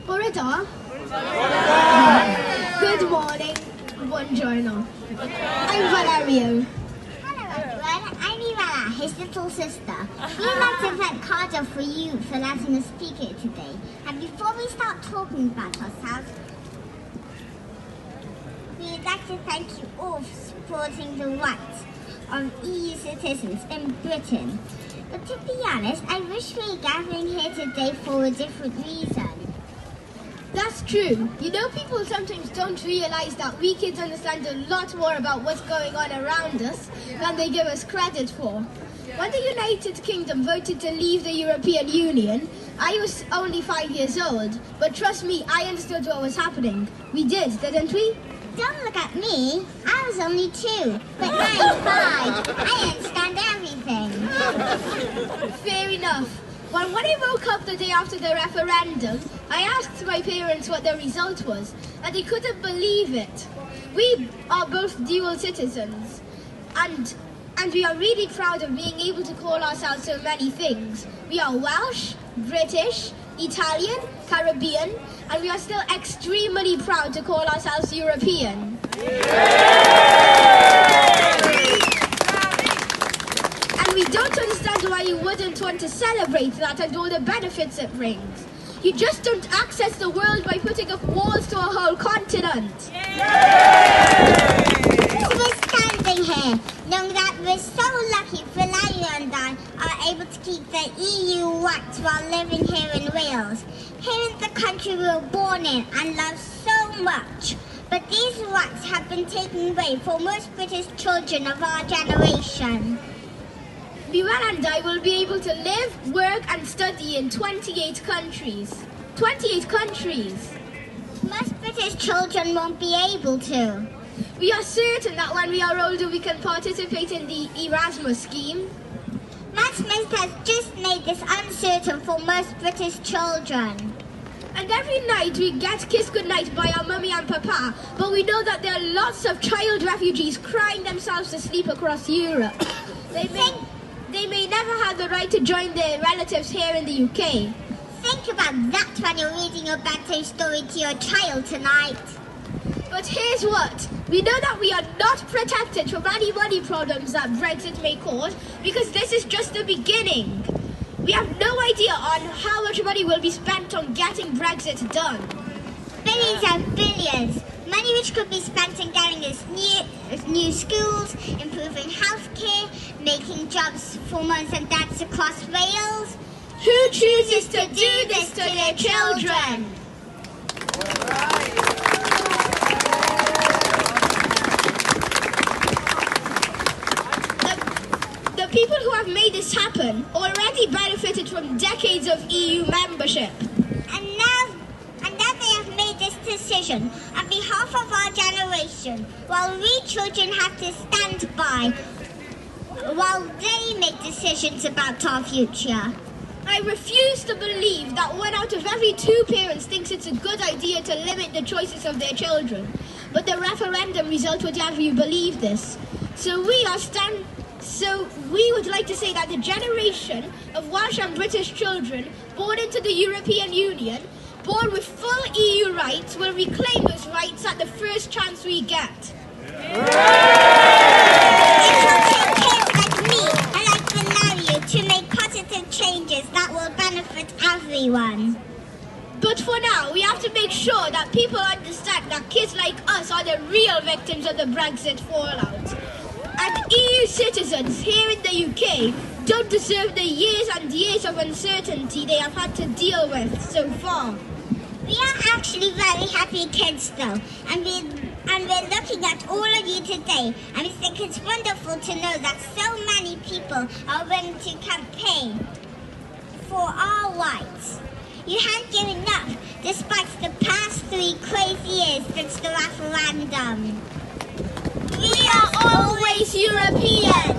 Buongiorno. Good morning. Buongiorno. I'm Valerio. Hello everyone, I'm Ivana, his little sister. We'd like to thank Cardiff For Europe for letting us speak here today. And before we start talking about ourselves, we'd like to thank you all for supporting the rights of EU citizens in Britain. But to be honest, I wish we were gathering here today for a different reason. That's true. You know, people sometimes don't realize that we kids understand a lot more about what's going on around us than they give us credit for. When the United Kingdom voted to leave the European Union, I was only 5 years old. But trust me, I understood what was happening. We did, didn't we? Don't look at me. I was only 2, but now I'm 5. I understand everything. Fair enough. Well, when I woke up the day after the referendum, I asked my parents what the result was, and they couldn't believe it. We are both dual citizens, and we are really proud of being able to call ourselves so many things. We are Welsh, British, Italian, Caribbean, and we are still extremely proud to call ourselves European. And we don't understand why you wouldn't want to celebrate that and all the benefits it brings. You just don't access the world by putting up walls to a whole continent. We're standing here, knowing that we're so lucky Valerio and I are able to keep the EU rights while living here in Wales. Here is the country we were born in and love so much. But these rights have been taken away for most British children of our generation. Vivian and I will be able to live, work and study in 28 countries. 28 countries! Most British children won't be able to. We are certain that when we are older we can participate in the Erasmus scheme. Matt Smith has just made this uncertain for most British children. And every night we get kissed goodnight by our mummy and papa, but we know that there are lots of child refugees crying themselves to sleep across Europe. They may never have the right to join their relatives here in the UK. Think about that when you're reading your bedtime story to your child tonight. But here's what. We know that we are not protected from any money problems that Brexit may cause because this is just the beginning. We have no idea on how much money will be spent on getting Brexit done. Billions and billions. Money which could be spent on getting us new schools, improving healthcare, making jobs for mums and dads across Wales. Who chooses to do this to their children? The people who have made this happen already benefited from decades of EU membership. And now they have made this decision on behalf of our generation, while we children have to stand by while they make decisions about our future. I refuse to believe that 1 out of every 2 parents thinks it's a good idea to limit the choices of their children. But the referendum result would have you believe this. So we would like to say that the generation of Welsh and British children born into the European Union, born with full EU rights, will reclaim those rights at the first chance we get. It will take kids like me and like Valerio to make positive changes that will benefit everyone. But for now, we have to make sure that people understand that kids like us are the real victims of the Brexit fallout. And EU citizens here in the UK don't deserve the years and years of uncertainty they have had to deal with so far. We are actually very happy kids though, and we're looking at all of you today, and we think it's wonderful to know that so many people are willing to campaign for our rights. You haven't given up despite the past 3 crazy years since the referendum. We are always European!